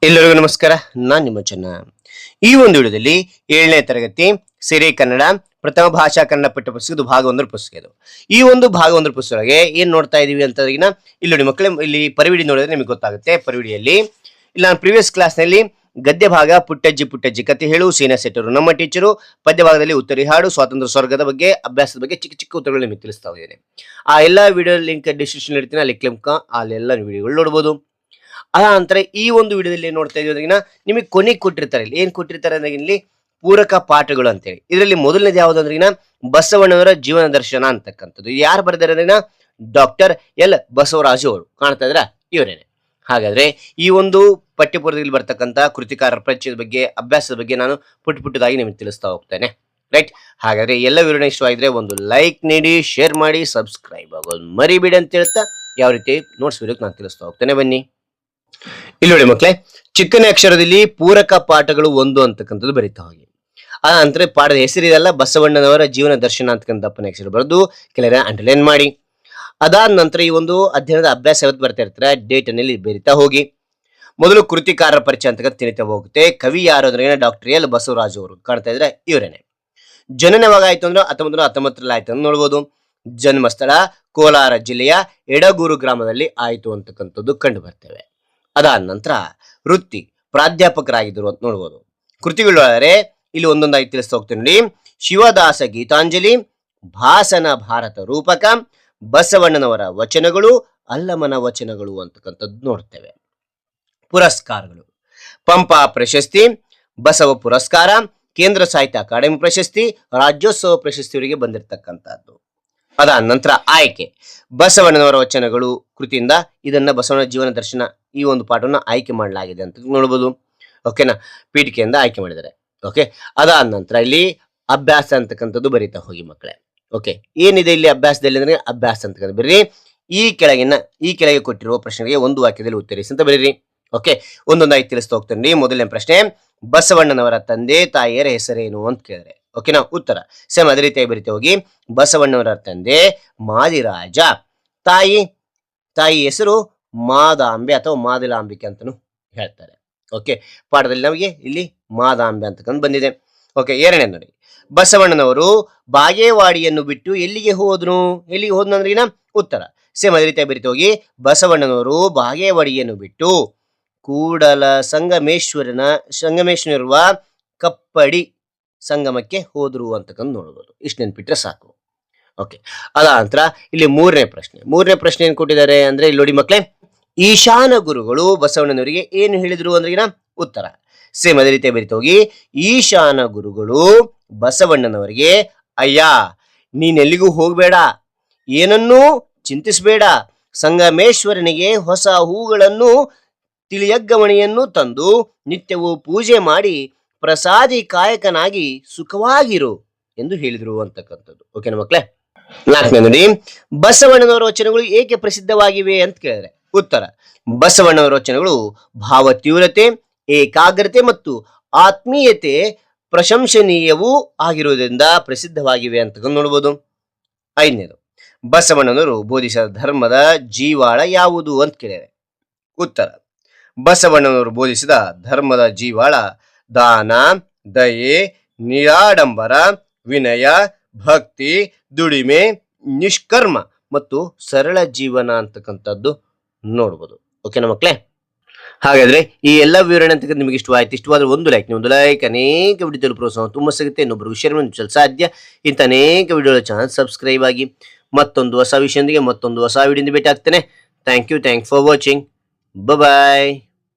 ಎಲ್ಲರಿಗೂ ನಮಸ್ಕಾರ. ನಾನು ನಿಮ್ಮ ಚೆನ್ನ. ಈ ಒಂದು ವಿಡಿಯೋದಲ್ಲಿ 7ನೇ ತರಗತಿ ಸಿರಿ ಕನ್ನಡ ಪ್ರಥಮ ಭಾಷಾ ಕನ್ನಡ ಪಠ್ಯಪುಸ್ತಕದ ಭಾಗ 1 ಪುಸ್ತಕ ಇದು. ಈ ಒಂದು ಭಾಗ 1 ಪುಸ್ತಕಕ್ಕೆ ಏನ್ ನೋಡ್ತಾ ಇದೀವಿ ಅಂತ ಇಲ್ಲಿ ನೋಡಿ ಮಕ್ಕಳೇ, ಇಲ್ಲಿ ಪರಿವಿಡಿ ನೋಡಿದ್ರೆ ನಿಮಗೆ ಗೊತ್ತಾಗುತ್ತೆ. ಪರಿವಿಡಿಯಲ್ಲಿ ಇಲ್ಲಿ ನಾನು ಪ್ರೀವಿಯಸ್ ಕ್ಲಾಸ್ ನಲ್ಲಿ ಗದ್ಯ ಭಾಗ ಪುಟ್ಟಜ್ಜಿ ಪುಟ್ಟಜ್ಜಿ ಕತೆ ಹೇಳು ಸೀನಾ ಸೆಟ್ಟರು ನಮ್ಮ ಟೀಚರು, ಪದ್ಯ ಭಾಗದಲ್ಲಿ ಉತ್ತರಿ ಹಾಡು ಸ್ವಾತಂತ್ರ್ಯ ಸ್ವರ್ಗದ ಬಗ್ಗೆ ಅಭ್ಯಾಸದ ಬಗ್ಗೆ ಚಿಕ್ಕ ಚಿಕ್ಕ ಉತ್ತರಗಳು ನಿಮಗೆ ತಿಳಿಸ್ತಾ ಹೋಗಿದ್ದೇನೆ. ಆ ಎಲ್ಲಾ ವಿಡಿಯೋ ಲಿಂಕ್ ಡಿಸ್ಕ್ರಿಪ್ಷನ್ ಇರ್ತೀನಿ, ಅಲ್ಲಿ ಕ್ಲಿಕ್ ಅಲ್ಲೆಲ್ಲ ವಿಡಿಯೋಗಳು ನೋಡಬಹುದು. ಅದ ನಂತರ ಈ ಒಂದು ವಿಡಿಯೋದಲ್ಲಿ ಏನ್ ನೋಡ್ತಾ ಇದೀವಿ, ನಿಮಗೆ ಕೊನೆಗೆ ಕೊಟ್ಟಿರ್ತಾರೆ. ಇಲ್ಲಿ ಏನ್ ಕೊಟ್ಟಿರ್ತಾರೆ ಅಂದ್ರೆ ಇಲ್ಲಿ ಪೂರಕ ಪಾಠಗಳು ಅಂತೇಳಿ. ಇದರಲ್ಲಿ ಮೊದಲನೇದು ಯಾವ್ದು ಅಂದ್ರೆ ಬಸವಣ್ಣವರ ಜೀವನ ದರ್ಶನ ಅಂತಕ್ಕಂಥದ್ದು. ಯಾರು ಬರೆದಾರೆ ಅಂದ್ರೆ ಡಾಕ್ಟರ್ ಎಲ್ ಬಸವರಾಜು ಅವರು. ಕಾಣ್ತಾ ಇದ್ರ ಇವರೇನೆ. ಹಾಗಾದ್ರೆ ಈ ಒಂದು ಪಠ್ಯಪುಸ್ತಕದಲ್ಲಿ ಬರ್ತಕ್ಕಂಥ ಕೃತಿಕಾರರ ಪರಿಚಯದ ಬಗ್ಗೆ ಅಭ್ಯಾಸದ ಬಗ್ಗೆ ನಾನು ಪುಟ್ಟದಾಗಿ ನಿಮಗೆ ತಿಳಿಸ್ತಾ ಹೋಗ್ತೇನೆ. ರೈಟ್. ಹಾಗಾದ್ರೆ ಎಲ್ಲ ವಿವರಣೆ ಇಷ್ಟವಾಗಿದ್ರೆ ಒಂದು ಲೈಕ್ ನೀಡಿ, ಶೇರ್ ಮಾಡಿ, ಸಬ್ಸ್ಕ್ರೈಬ್ ಆಗೋದು ಮರಿಬೇಡಿ ಅಂತ ಹೇಳ್ತಾ ಯಾವ ರೀತಿ ನೋಟ್ಸ್ ವಿಡಿಯೋಕ್ಕೆ ನಾನು ತಿಳಿಸ್ತಾ ಹೋಗ್ತೇನೆ. ಬನ್ನಿ. ಇಲ್ಲಿ ನೋಡಿ ಮಕ್ಕಳೇ, ಚಿಕ್ಕನೇ ಅಕ್ಷರದಲ್ಲಿ ಪೂರಕ ಪಾಠಗಳು 1 ಅಂತಕ್ಕಂಥದ್ದು ಬರೀತಾ ಹೋಗಿ. ಆ ನಂತರ ಪಾಠದ ಹೆಸರಿದೆಲ್ಲ ಬಸವಣ್ಣನವರ ಜೀವನ ದರ್ಶನ ಅಂತಕ್ಕಂಥ ಅಕ್ಷರ ಬರೆದು ಕೆಲವರ ಅಂಡರ್ಲೈನ್ ಮಾಡಿ. ಅದಾದ ನಂತರ ಈ ಒಂದು ಅಧ್ಯಯನದ ಅಭ್ಯಾಸ ಯಾವತ್ತು ಬರ್ತಾ ಇರ್ತಾರೆ ಡೇಟ್ ಅನ್ನಲ್ಲಿ ಬರೀತಾ ಹೋಗಿ. ಮೊದಲು ಕೃತಿಕಾರರ ಪರಿಚಯ ಅಂತಕ್ಕಂಥ ತಿಳಿತಾ ಹೋಗುತ್ತೆ. ಕವಿ ಯಾರು ಅಂದ್ರೆ ಡಾಕ್ಟರ್ ಎಲ್ ಬಸವರಾಜು ಅವರು. ಕಾಣ್ತಾ ಇದ್ರೆ ಇವರೇನೆ. ಜನನ ಯಾವಾಗ ಆಯ್ತು ಅಂದ್ರೆ 1919 ಆಯ್ತು ಅಂತ ನೋಡ್ಬೋದು. ಜನ್ಮಸ್ಥಳ ಕೋಲಾರ ಜಿಲ್ಲೆಯ ಎಡಗೂರು ಗ್ರಾಮದಲ್ಲಿ ಆಯ್ತು ಅಂತಕ್ಕಂಥದ್ದು ಕಂಡು ಬರ್ತೇವೆ. ಅದಾದ ನಂತರ ವೃತ್ತಿ ಪ್ರಾಧ್ಯಾಪಕರಾಗಿದ್ದರು ಅಂತ ನೋಡ್ಬೋದು. ಕೃತಿಗಳಾದರೆ ಇಲ್ಲಿ ಒಂದೊಂದಾಗಿ ತಿಳಿಸ್ತಾ ಹೋಗ್ತೀನಿ ನೋಡಿ. ಶಿವದಾಸ ಗೀತಾಂಜಲಿ, ಭಾಸನ ಭಾರತ ರೂಪಕ, ಬಸವಣ್ಣನವರ ವಚನಗಳು, ಅಲ್ಲಮನ ವಚನಗಳು ಅಂತಕ್ಕಂಥದ್ದು ನೋಡ್ತೇವೆ. ಪುರಸ್ಕಾರಗಳು: ಪಂಪ ಪ್ರಶಸ್ತಿ, ಬಸವ ಪುರಸ್ಕಾರ, ಕೇಂದ್ರ ಸಾಹಿತ್ಯ ಅಕಾಡೆಮಿ ಪ್ರಶಸ್ತಿ, ರಾಜ್ಯೋತ್ಸವ ಪ್ರಶಸ್ತಿಯವರಿಗೆ ಬಂದಿರತಕ್ಕಂಥದ್ದು. ಅದಾದ ನಂತರ ಆಯ್ಕೆ: ಬಸವಣ್ಣನವರ ವಚನಗಳು ಕೃತಿಯಿಂದ ಇದನ್ನ ಬಸವಣ್ಣ ಜೀವನ ದರ್ಶನ ಈ ಒಂದು ಪಾಠವನ್ನು ಆಯ್ಕೆ ಮಾಡಲಾಗಿದೆ ಅಂತ ನೋಡಬಹುದು. ಓಕೆನಾ, ಪೀಠಿಕೆಯಿಂದ ಆಯ್ಕೆ ಮಾಡಿದ್ದಾರೆ. ಓಕೆ. ಅದಾದ ನಂತರ ಇಲ್ಲಿ ಅಭ್ಯಾಸ ಅಂತಕ್ಕಂಥದ್ದು ಬರೀತಾ ಹೋಗಿ ಮಕ್ಕಳೇ. ಓಕೆ, ಏನಿದೆ ಇಲ್ಲಿ ಅಭ್ಯಾಸದಲ್ಲಿ ಅಂದ್ರೆ ಅಭ್ಯಾಸ ಅಂತಕ್ಕಂಥ ಬರೀರಿ. ಈ ಕೆಳಗೆ ಕೊಟ್ಟಿರುವ ಪ್ರಶ್ನೆಗೆ ಒಂದು ವಾಕ್ಯದಲ್ಲಿ ಉತ್ತರಿಸಿ ಅಂತ ಬರೀರಿ. ಓಕೆ, ಒಂದೊಂದಾಗಿ ತಿಳಿಸ್ತಾ ಹೋಗ್ತೇನೆ. ಮೊದಲನೇ ಪ್ರಶ್ನೆ, ಬಸವಣ್ಣನವರ ತಂದೆ ತಾಯಿಯರ ಹೆಸರೇನು ಅಂತ ಕೇಳಿದ್ರೆ ಓಕೆನಾ. ಉತ್ತರ ಸೇಮ್ ಅದೇ ರೀತಿಯಾಗಿ ಬರೀತಾ ಹೋಗಿ. ಬಸವಣ್ಣವರ ತಂದೆ ಮಾದಿರಾಜ, ತಾಯಿ ಹೆಸರು ಮಾದಾಂಬೆ ಅಥವಾ ಮಾದಿಲಾಂಬಿಕೆ ಅಂತಾನು ಹೇಳ್ತಾರೆ. ಓಕೆ, ಪಾಠದಲ್ಲಿ ನಮಗೆ ಇಲ್ಲಿ ಮಾದಾಂಬೆ ಅಂತಕ್ಕಂಥ ಬಂದಿದೆ. ಓಕೆ, ಎರಡನೇ ನೋಡಿ, ಬಸವಣ್ಣನವರು ಬಾಗೇವಾಡಿಯನ್ನು ಬಿಟ್ಟು ಎಲ್ಲಿಗೆ ಹೋದ್ರು ಅಂದ್ರೆ ಉತ್ತರ ಸೇಮ್ ಅದೇ ರೀತಿಯಾಗಿ ಬರೀತಾ ಹೋಗಿ. ಬಸವಣ್ಣನವರು ಬಾಗೇವಾಡಿಯನ್ನು ಬಿಟ್ಟು ಕೂಡಲ ಸಂಗಮೇಶ್ವರಿರುವ ಕಪ್ಪಡಿ ಸಂಗಮಕ್ಕೆ ಹೋದ್ರು ಅಂತಕ್ಕಂಥ ನೋಡ್ಬೋದು. ಇಷ್ಟು ನೆನ್ಪಿಟ್ರೆ ಸಾಕು. ಓಕೆ, ಅದ ನಂತರ ಇಲ್ಲಿ ಮೂರನೇ ಪ್ರಶ್ನೆ ಏನ್ ಕೊಟ್ಟಿದ್ದಾರೆ ಅಂದ್ರೆ ಇಲ್ಲಿ ನೋಡಿ ಮಕ್ಕಳೇ, ಈಶಾನ ಗುರುಗಳು ಬಸವಣ್ಣನವರಿಗೆ ಏನು ಹೇಳಿದ್ರು ಅಂದ್ರೆ ಉತ್ತರ ಸೇಮ್ ಅದೇ ರೀತಿ ಬರೀತಾ ಹೋಗಿ. ಈಶಾನ ಗುರುಗಳು ಬಸವಣ್ಣನವರಿಗೆ, ಅಯ್ಯ ನೀನೆಲ್ಲಿಗೂ ಹೋಗ್ಬೇಡ, ಏನನ್ನೂ ಚಿಂತಿಸಬೇಡ, ಸಂಗಮೇಶ್ವರನಿಗೆ ಹೊಸ ಹೂಗಳನ್ನು ತಿಳಿಯಗ್ಗಮಣಿಯನ್ನು ತಂದು ನಿತ್ಯವೂ ಪೂಜೆ ಮಾಡಿ ಪ್ರಸಾದಿ ಕಾಯಕನಾಗಿ ಸುಖವಾಗಿರು ಎಂದು ಹೇಳಿದ್ರು ಅಂತಕ್ಕಂಥದ್ದು. ಓಕೆನಾ ಮಕ್ಕಳೇ. ನಾಲ್ಕನೇ ನೋಡಿ, ಬಸವಣ್ಣನವರ ವಚನಗಳು ಏಕೆ ಪ್ರಸಿದ್ಧವಾಗಿವೆ ಅಂತ ಕೇಳಿದ್ರೆ ಉತ್ತರ ಬಸವಣ್ಣನವರ ವಚನಗಳು ಭಾವ ತೀವ್ರತೆ, ಏಕಾಗ್ರತೆ ಮತ್ತು ಆತ್ಮೀಯತೆ ಪ್ರಶಂಸನೀಯವೂ ಆಗಿರುವುದರಿಂದ ಪ್ರಸಿದ್ಧವಾಗಿವೆ ಅಂತ ನೋಡ್ಬೋದು. ಐದನೇದು, ಬಸವಣ್ಣನವರು ಬೋಧಿಸಿದ ಧರ್ಮದ ಜೀವಾಳ ಯಾವುದು ಅಂತ ಕೇಳಿದರೆ ಉತ್ತರ ಬಸವಣ್ಣನವರು ಬೋಧಿಸಿದ ಧರ್ಮದ ಜೀವಾಳ ದಾನ, ದಯೆ, ನಿರಾಡಂಬರ, ವಿನಯ, ಭಕ್ತಿ, ದುಡಿಮೆ, ನಿಷ್ಕರ್ಮ ಮತ್ತು ಸರಳ ಜೀವನ ಅಂತಕ್ಕಂಥದ್ದು ನೋಡ್ಬೋದು. ಓಕೆನಾ ಮಕ್ಕಳೇ. ಹಾಗಾದ್ರೆ ಈ ಎಲ್ಲ ವಿವರಣೆ ಅಂತಕ್ಕಂಥ ನಿಮಗೆ ಇಷ್ಟವಾದ್ರೆ ಒಂದು ಲೈಕ್ ಅನೇಕ ವಿಡಿಯೋದಲ್ಲಿ ಪ್ರೋತ್ಸಾಹ ತುಂಬಾ ಸಿಗುತ್ತೆ. ಇನ್ನೊಬ್ಬರು ಶೇರ್ ಮಾಡಿ ಸಾಧ್ಯ. ಇಂಥ ಅನೇಕ ವಿಡಿಯೋ ಚಾನಲ್ ಸಬ್ಸ್ಕ್ರೈಬ್ ಆಗಿ ಮತ್ತೊಂದು ಹೊಸ ವಿಷಯದೊಂದಿಗೆ ಮತ್ತೊಂದು ಹೊಸ ವಿಡಿಯೋದಿಂದ ಭೇಟಿ ಆಗ್ತೇನೆ. Thank you for watching. Bye.